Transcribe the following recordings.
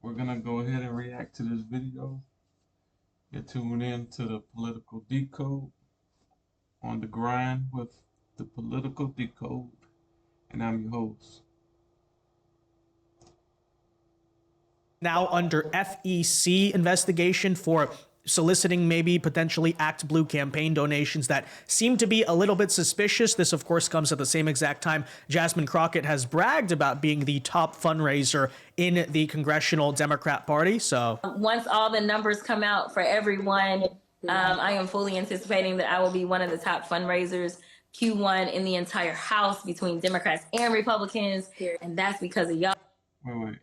we're gonna go ahead and react to this video. Get tuned in to the political decode on the grind with the political decode, and I'm your host. Now under FEC investigation for soliciting maybe potentially ActBlue campaign donations that seem to be a little bit suspicious. This, of course, comes at the same exact time Jasmine Crockett has bragged about being the top fundraiser in the Congressional Democrat Party. So once all the numbers come out for everyone, I am fully anticipating that I will be one of the top fundraisers Q1 in the entire House between Democrats and Republicans, and that's because of y'all. Wait,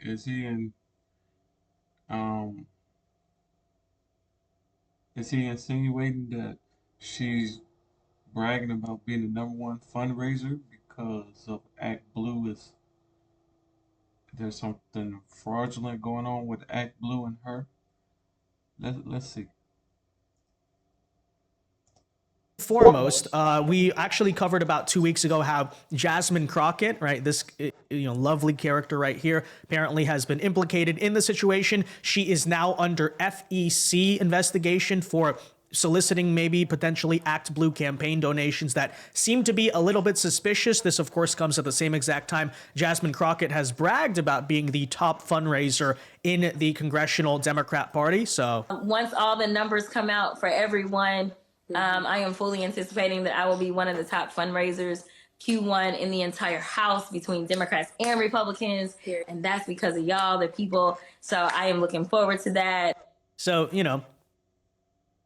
is he insinuating that she's bragging about being the #1 fundraiser because of ActBlue? There's something fraudulent going on with ActBlue and her? Let's see. Foremost, we actually covered about 2 weeks ago how Jasmine Crockett, right, this lovely character right here, apparently has been implicated in the situation. She is now under FEC investigation for soliciting maybe potentially ActBlue campaign donations that seem to be a little bit suspicious. This, of course, comes at the same exact time Jasmine Crockett has bragged about being the top fundraiser in the Congressional Democrat Party. So once all the numbers come out for everyone, I am fully anticipating that I will be one of the top fundraisers Q1 in the entire House between Democrats and Republicans, and that's because of y'all, the people. So I am looking forward to that. So,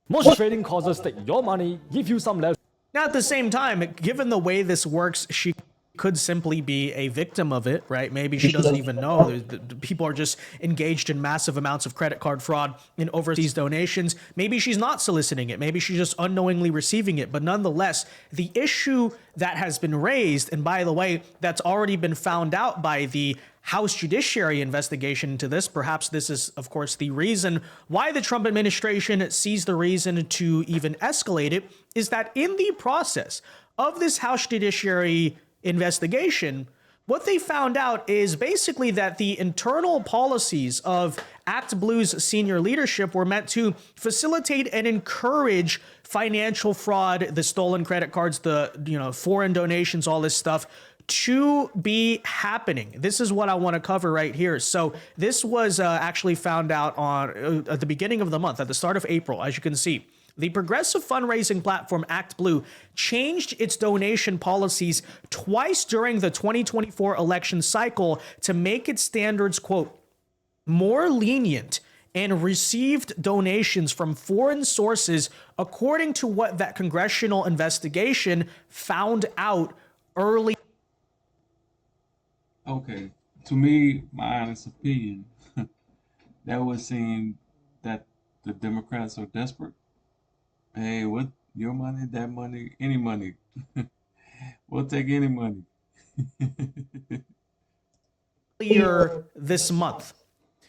most trading causes take your money, give you some less. now at the same time, given the way this works, she could simply be a victim of it, right? Maybe she doesn't even know. People are just engaged in massive amounts of credit card fraud in overseas donations. Maybe she's not soliciting it. Maybe she's just unknowingly receiving it. But nonetheless, the issue that has been raised, and by the way, that's already been found out by the House Judiciary investigation into this. Perhaps this is, of course, the reason why the Trump administration sees the reason to even escalate it, is that in the process of this House Judiciary investigation, what they found out is basically that the internal policies of ActBlue's senior leadership were meant to facilitate and encourage financial fraud, the stolen credit cards, the foreign donations, all this stuff to be happening. This is what I want to cover right here. So this was actually found out on at the beginning of the month, at the start of April, as you can see. The progressive fundraising platform ActBlue changed its donation policies twice during the 2024 election cycle to make its standards, quote, more lenient and received donations from foreign sources, according to what that congressional investigation found out early. Okay, to me, my honest opinion, that would seem that the Democrats are desperate. Hey, what, your money, that money, any money. We'll take any money. Earlier this month.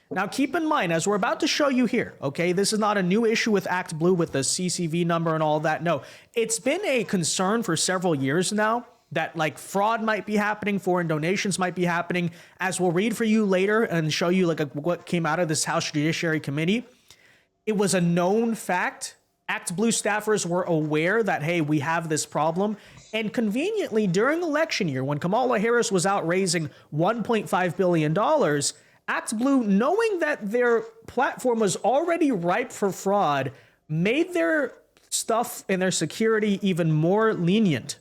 Now, keep in mind, as we're about to show you here, okay, this is not a new issue with ActBlue with the CCV number and all that. No, it's been a concern for several years now that like fraud might be happening, foreign donations might be happening, as we'll read for you later and show you like what came out of this House Judiciary Committee. It was a known fact. ActBlue staffers were aware that, hey, we have this problem. And conveniently, during election year, when Kamala Harris was out raising $1.5 billion, ActBlue, knowing that their platform was already ripe for fraud, made their stuff and their security even more lenient.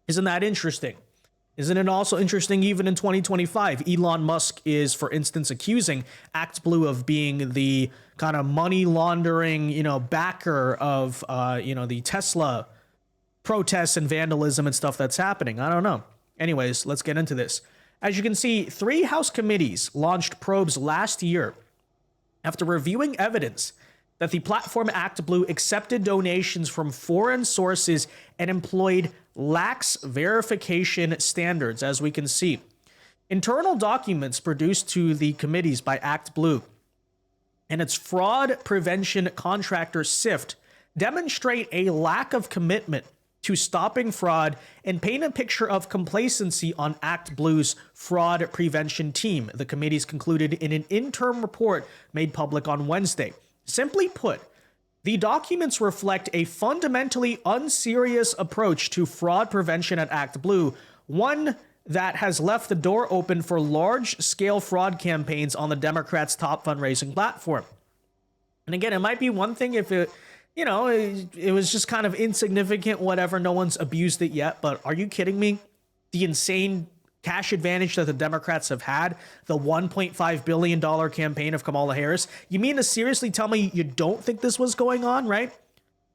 Isn't that interesting? Isn't it also interesting even in 2025? Elon Musk is, for instance, accusing ActBlue of being the kind of money laundering, backer of, the Tesla protests and vandalism and stuff that's happening. I don't know. Anyways, let's get into this. As you can see, 3 House committees launched probes last year after reviewing evidence that the platform ActBlue accepted donations from foreign sources and employed lax verification standards, as we can see. Internal documents produced to the committees by ActBlue and its fraud prevention contractor SIFT demonstrate a lack of commitment to stopping fraud and paint a picture of complacency on ActBlue's fraud prevention team, the committees concluded in an interim report made public on Wednesday. Simply put, the documents reflect a fundamentally unserious approach to fraud prevention at ActBlue, one that has left the door open for large-scale fraud campaigns on the Democrats' top fundraising platform. And again, it might be one thing if it was just kind of insignificant, whatever, no one's abused it yet, but are you kidding me? The insane cash advantage that the Democrats have had, the $1.5 billion campaign of Kamala Harris. You mean to seriously tell me you don't think this was going on, right?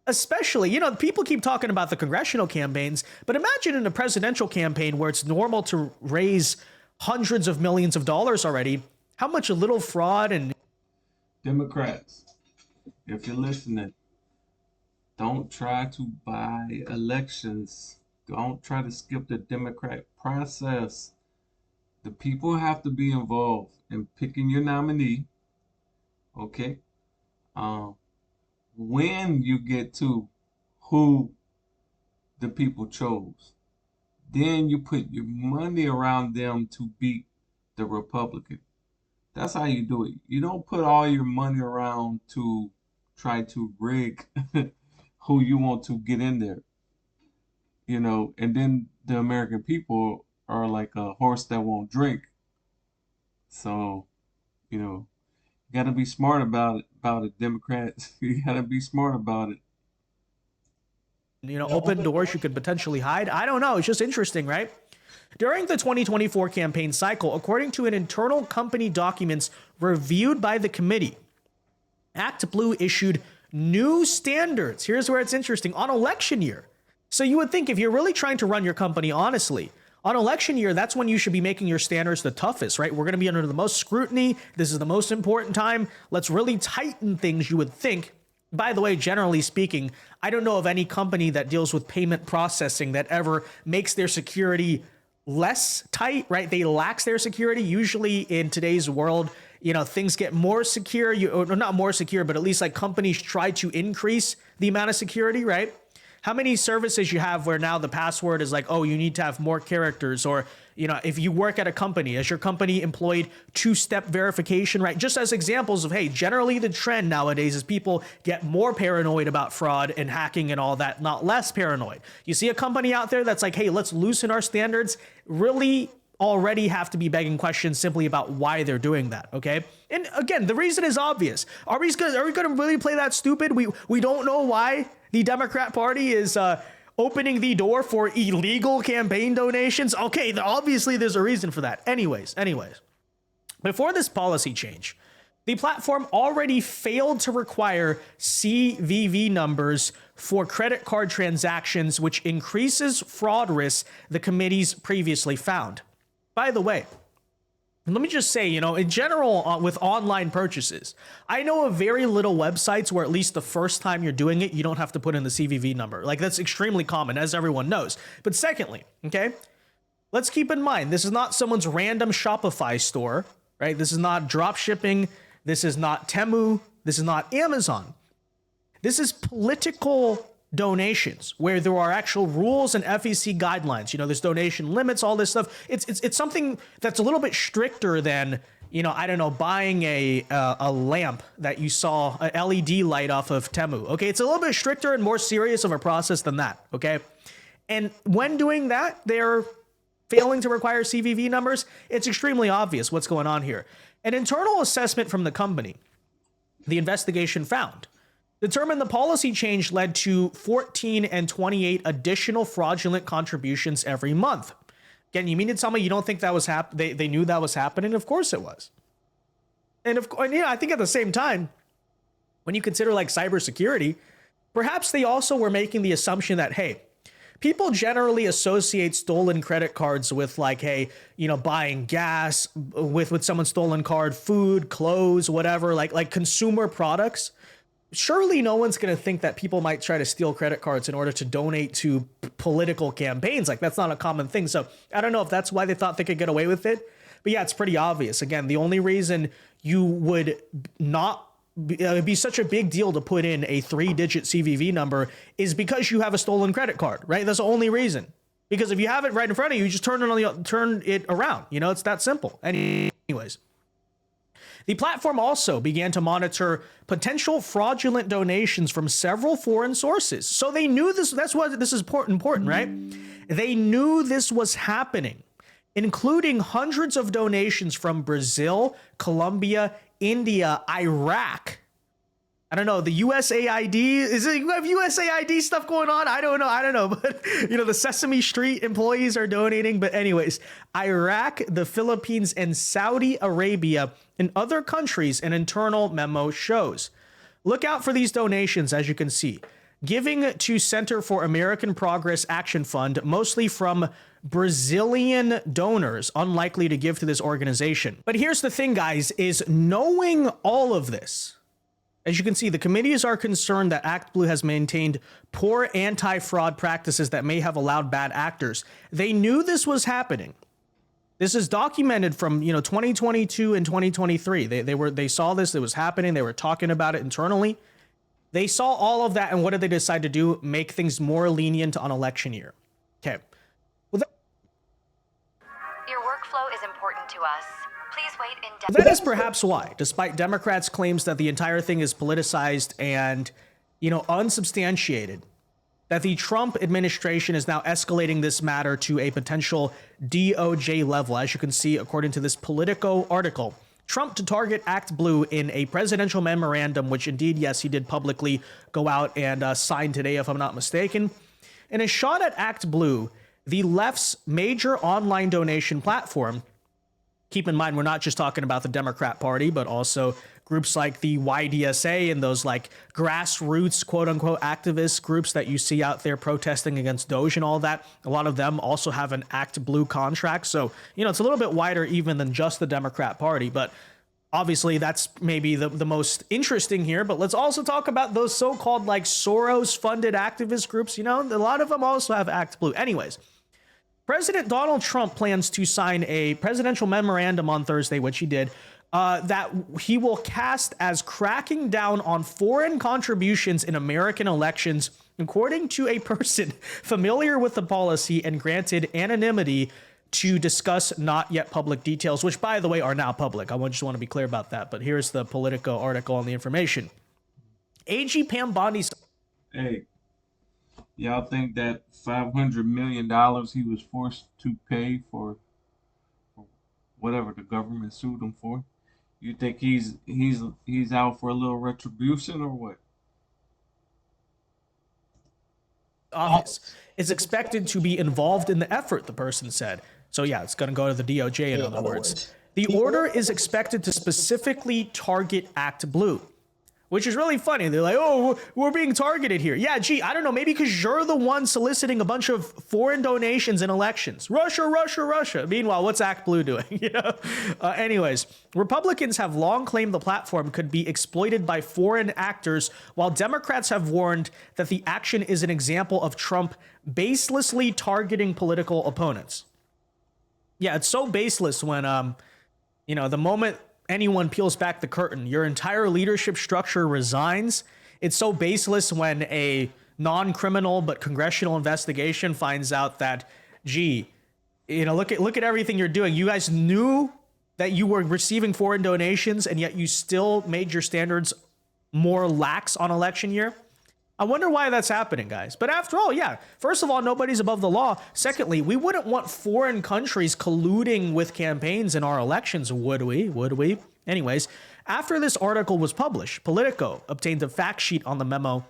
Especially, people keep talking about the congressional campaigns, but imagine in a presidential campaign where it's normal to raise hundreds of millions of dollars already, how much a little fraud and... Democrats, if you're listening, don't try to buy elections. Don't try to skip the democratic process. The people have to be involved in picking your nominee. Okay? When you get to who the people chose, then you put your money around them to beat the Republican. That's how you do it. You don't put all your money around to try to rig who you want to get in there. And then the American people are like a horse that won't drink. So, you gotta be smart about it, Democrats. You gotta be smart about it. Open doors you could potentially hide. I don't know. It's just interesting, right? During the 2024 campaign cycle, according to an internal company documents reviewed by the committee, ActBlue issued new standards. Here's where it's interesting. On election year. So you would think if you're really trying to run your company honestly, on election year, that's when you should be making your standards the toughest, right? We're going to be under the most scrutiny. This is the most important time. Let's really tighten things, you would think. By the way, generally speaking, I don't know of any company that deals with payment processing that ever makes their security less tight, right? They lax their security. Usually in today's world, things get more secure, or not more secure, but at least like companies try to increase the amount of security, right? How many services you have where now the password is like, oh, you need to have more characters, or, if you work at a company, has your company employed two-step verification, right? Just as examples of, hey, generally the trend nowadays is people get more paranoid about fraud and hacking and all that, not less paranoid. You see a company out there that's like, hey, let's loosen our standards, really already have to be begging questions simply about why they're doing that, okay? And again, the reason is obvious. Are we going to really play that stupid? We don't know why the Democrat Party is opening the door for illegal campaign donations. Okay, obviously there's a reason for that. Anyways, before this policy change, the platform already failed to require CVV numbers for credit card transactions, which increases fraud risks the committees previously found. By the way, let me just say, in general, with online purchases, I know of very little websites where at least the first time you're doing it, you don't have to put in the CVV number. Like, that's extremely common, as everyone knows. But secondly, okay, let's keep in mind, this is not someone's random Shopify store, right? This is not drop shipping. This is not Temu. This is not Amazon. This is political donations where there are actual rules and FEC guidelines. There's donation limits, all this stuff. It's something that's a little bit stricter than, I don't know, buying a lamp that you saw, an LED light off of Temu. Okay, it's a little bit stricter and more serious of a process than that. Okay, and when doing that, they're failing to require CVV numbers. It's extremely obvious what's going on here. An internal assessment from the company, the investigation found, determined the policy change led to 14 and 28 additional fraudulent contributions every month. Again, you mean to tell me you don't think that was they knew that was happening? Of course it was. And I think at the same time, when you consider like cybersecurity, perhaps they also were making the assumption that, hey, people generally associate stolen credit cards with like, hey, buying gas with someone's stolen card, food, clothes, whatever, like consumer products. Surely no one's going to think that people might try to steal credit cards in order to donate to political campaigns. Like, that's not a common thing. So I don't know if that's why they thought they could get away with it. But yeah, it's pretty obvious. Again, the only reason you would not it'd be such a big deal to put in a 3-digit CVV number is because you have a stolen credit card, right? That's the only reason. Because if you have it right in front of you, you just turn it around. You know, it's that simple. Anyways, the platform also began to monitor potential fraudulent donations from several foreign sources. So they knew this. That's why this is important, right? They knew this was happening, including hundreds of donations from Brazil, Colombia, India, Iraq. I don't know, the USAID, is it, you have USAID stuff going on? I don't know, but you know, the Sesame Street employees are donating. But anyways, Iraq, the Philippines, and Saudi Arabia, and other countries, an internal memo shows. Look out for these donations, as you can see. Giving to Center for American Progress Action Fund, mostly from Brazilian donors, unlikely to give to this organization. But here's the thing, guys, is knowing all of this, as you can see, the committees are concerned that ActBlue has maintained poor anti-fraud practices that may have allowed bad actors. They knew this was happening. This is documented from 2022 and 2023. They saw this. It was happening. They were talking about it internally. They saw all of that, and what did they decide to do? Make things more lenient on election year. Okay. Well, your workflow is important to us. Please wait in that is perhaps why, despite Democrats' claims that the entire thing is politicized and, unsubstantiated, that the Trump administration is now escalating this matter to a potential DOJ level. As you can see, according to this Politico article, Trump to target ActBlue in a presidential memorandum, which indeed, yes, he did publicly go out and sign today, if I'm not mistaken. In a shot at ActBlue, the left's major online donation platform. Keep in mind, we're not just talking about the Democrat Party, but also groups like the YDSA and those like grassroots, quote unquote, activist groups that you see out there protesting against Doge and all that. A lot of them also have an ActBlue contract. So, it's a little bit wider even than just the Democrat Party. But obviously, that's maybe the most interesting here. But let's also talk about those so-called like Soros-funded activist groups. A lot of them also have ActBlue. Anyways. President Donald Trump plans to sign a presidential memorandum on Thursday, which he did, that he will cast as cracking down on foreign contributions in American elections, according to a person familiar with the policy and granted anonymity to discuss not yet public details, which, by the way, are now public. I just want to be clear about that. But here's the Politico article on the information. AG Pam Bondi. Hey, y'all think that $500 million he was forced to pay for whatever the government sued him for? You think he's out for a little retribution or what? Office is expected to be involved in the effort, the person said. So yeah, it's going to go to the DOJ in other words. The order is expected to specifically target ActBlue, which is really funny. They're like, oh, we're being targeted here. Yeah, gee, I don't know. Maybe because you're the one soliciting a bunch of foreign donations in elections. Russia, Russia, Russia. Meanwhile, what's ActBlue doing? Anyways, Republicans have long claimed the platform could be exploited by foreign actors, while Democrats have warned that the action is an example of Trump baselessly targeting political opponents. Yeah, it's so baseless when, the moment anyone peels back the curtain, your entire leadership structure resigns. It's so baseless when a non-criminal but congressional investigation finds out that, look at everything you're doing. You guys knew that you were receiving foreign donations, and yet you still made your standards more lax on election year. I wonder why that's happening, guys. But after all, yeah, first of all, nobody's above the law. Secondly, we wouldn't want foreign countries colluding with campaigns in our elections, would we? Anyways, after this article was published, Politico obtained a fact sheet on the memo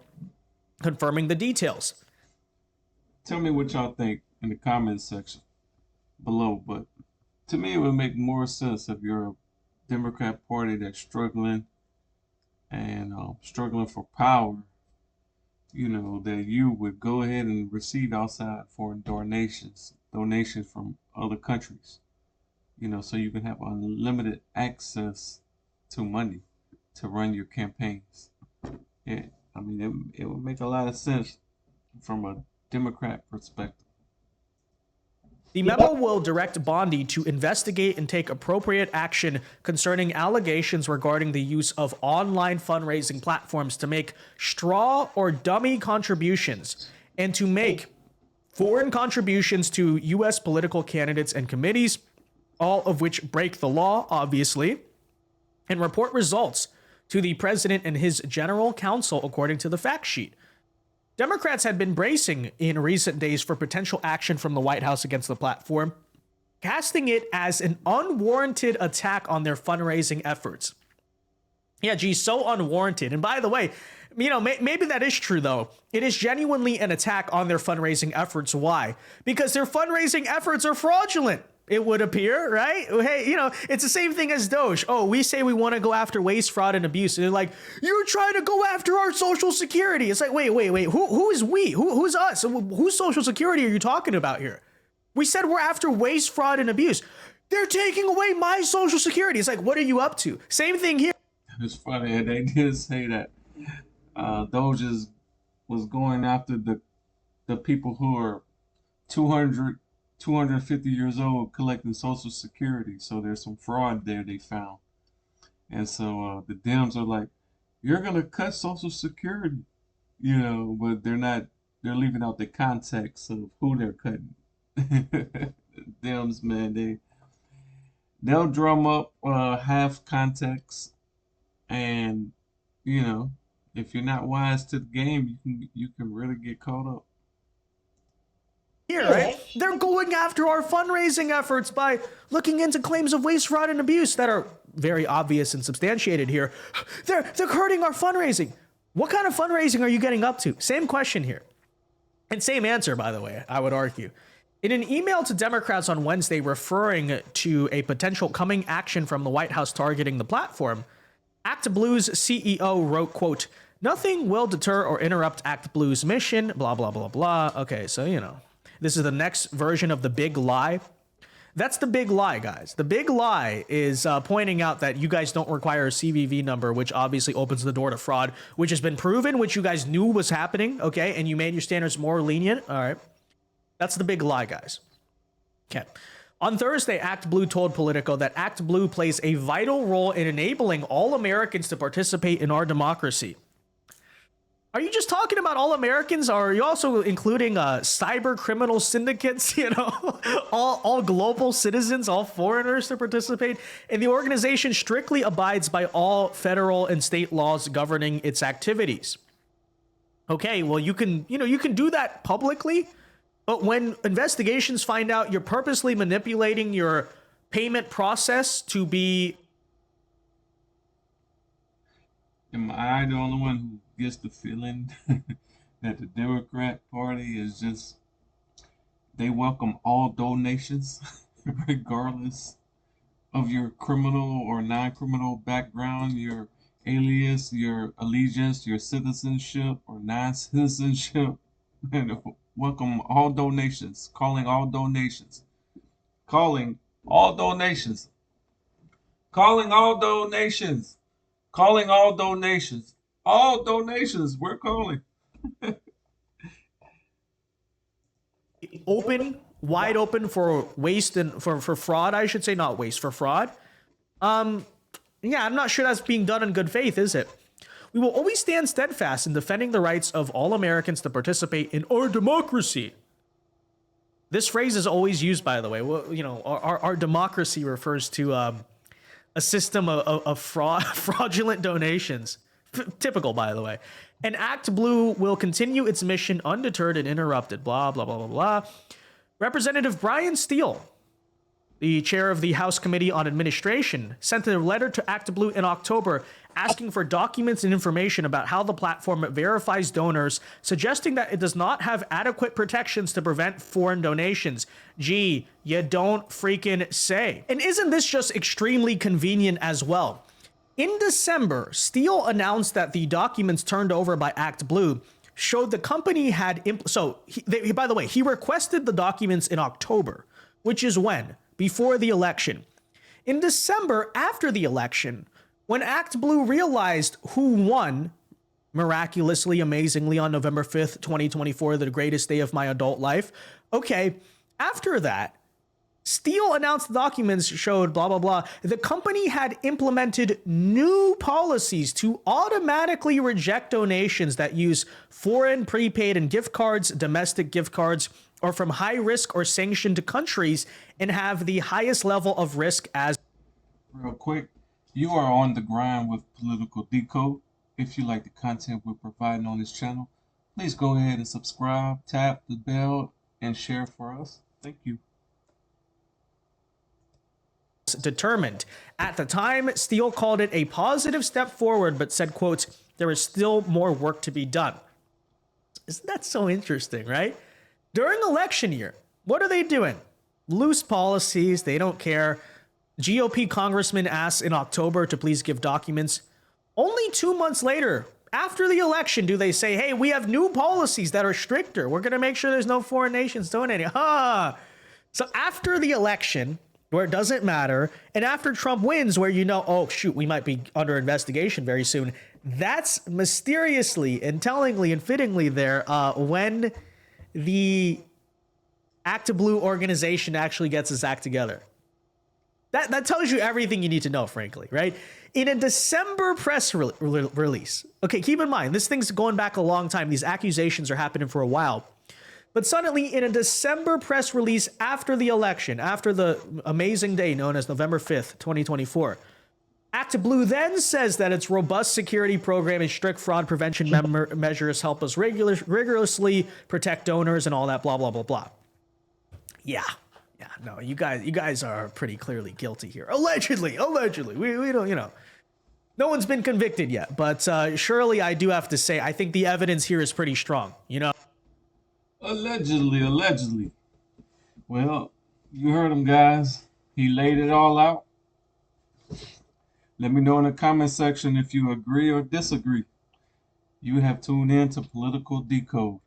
confirming the details. Tell me what y'all think in the comments section below. But to me, it would make more sense if you're a Democrat Party that's struggling and struggling for power, that you would go ahead and receive outside foreign donations from other countries, so you can have unlimited access to money to run your campaigns. Yeah, I mean, it would make a lot of sense from a Democrat perspective. The memo will direct Bondi to investigate and take appropriate action concerning allegations regarding the use of online fundraising platforms to make straw or dummy contributions and to make foreign contributions to U.S. political candidates and committees, all of which break the law, obviously, and report results to the president and his general counsel, according to the fact sheet. Democrats had been bracing in recent days for potential action from the White House against the platform, casting it as an unwarranted attack on their fundraising efforts. Yeah, geez, so unwarranted. And by the way, maybe that is true, though. It is genuinely an attack on their fundraising efforts. Why? Because their fundraising efforts are fraudulent, it would appear, right? Hey, it's the same thing as Doge. Oh, we say we want to go after waste, fraud, and abuse. And they're like, you're trying to go after our Social Security. It's like, wait. Who is we? Who's us? Whose Social Security are you talking about here? We said we're after waste, fraud, and abuse. They're taking away my Social Security. It's like, what are you up to? Same thing here. It's funny, and they did say that Doge was going after the people who are 250 years old collecting Social Security. So there's some fraud there they found. And so the Dems are like, you're going to cut Social Security, but they're leaving out the context of who they're cutting. Dems, man, they'll drum up half context, and if you're not wise to the game, you can really get caught up. Here, right? They're going after our fundraising efforts by looking into claims of waste, fraud, and abuse that are very obvious and substantiated here. They're hurting our fundraising. What kind of fundraising are you getting up to? Same question here. And same answer, by the way, I would argue. In an email to Democrats on Wednesday referring to a potential coming action from the White House targeting the platform, ActBlue's CEO wrote, quote, nothing will deter or interrupt ActBlue's mission, blah, blah, blah, blah. Okay, so, this is the next version of the big lie. That's the big lie, guys. The big lie is pointing out that you guys don't require a CVV number, which obviously opens the door to fraud, which has been proven, which you guys knew was happening, okay? And you made your standards more lenient. All right. That's the big lie, guys. Okay. On Thursday, ActBlue told Politico that ActBlue plays a vital role in enabling all Americans to participate in our democracy. Are you just talking about all Americans, or are you also including cyber criminal syndicates, all global citizens, all foreigners to participate? And the organization strictly abides by all federal and state laws governing its activities. Okay, well, you can do that publicly, but when investigations find out you're purposely manipulating your payment process to be... Am I the only one who gets the feeling that the Democrat Party is just, they welcome all donations, regardless of your criminal or non-criminal background, your alias, your allegiance, your citizenship or non-citizenship, and welcome all donations, calling all donations, calling all donations, calling all donations, calling all donations, all donations, we're calling. Wide open for waste and for fraud, I should say, not waste, for fraud. Yeah, I'm not sure that's being done in good faith, is it? We will always stand steadfast in defending the rights of all Americans to participate in our democracy. This phrase is always used, by the way. Well, our democracy refers to a system of fraudulent donations. Typical, by the way. And ActBlue will continue its mission undeterred and uninterrupted. Blah, blah, blah, blah, blah. Representative Brian Steele, the chair of the House Committee on Administration, sent a letter to ActBlue in October asking for documents and information about how the platform verifies donors, suggesting that it does not have adequate protections to prevent foreign donations. Gee, you don't freaking say. And isn't this just extremely convenient as well? In December, Steele announced that the documents turned over by ActBlue showed the company had... by the way, he requested the documents in October, which is when? Before the election. In December, after the election, when ActBlue realized who won, miraculously, amazingly, on November 5th, 2024, the greatest day of my adult life, okay, after that, Steele announced documents showed blah, blah, blah. The company had implemented new policies to automatically reject donations that use foreign prepaid and gift cards, domestic gift cards, or from high risk or sanctioned countries and have the highest level of risk as. Real quick, you are on the grind with Political Decode. If you like the content we're providing on this channel, please go ahead and subscribe, tap the bell, and share for us. Thank you. Determined. At the time, Steele called it a positive step forward, but said, quote, there is still more work to be done. Isn't that so interesting, right? During election year, what are they doing? Loose policies. They don't care. GOP congressman asks in October to please give documents. Only 2 months later, after the election, do they say, hey, we have new policies that are stricter. We're going to make sure there's no foreign nations donating. So after the election, where it doesn't matter, and after Trump wins, where you know, oh, shoot, we might be under investigation very soon, that's mysteriously and tellingly and fittingly there when the ActBlue organization actually gets its act together. That tells you everything you need to know, frankly, right? In a December press release, okay, keep in mind, this thing's going back a long time. These accusations are happening for a while. But suddenly, in a December press release after the election, after the amazing day known as November 5th, 2024, ActBlue then says that its robust security program and strict fraud prevention measures help us rigorously protect donors and all that, blah, blah, blah, blah. Yeah, no, you guys are pretty clearly guilty here. Allegedly. We don't, no one's been convicted yet. But surely I do have to say, I think the evidence here is pretty strong, Allegedly. Well, you heard him, guys. He laid it all out. Let me know in the comment section if you agree or disagree. You have tuned in to Political Decode.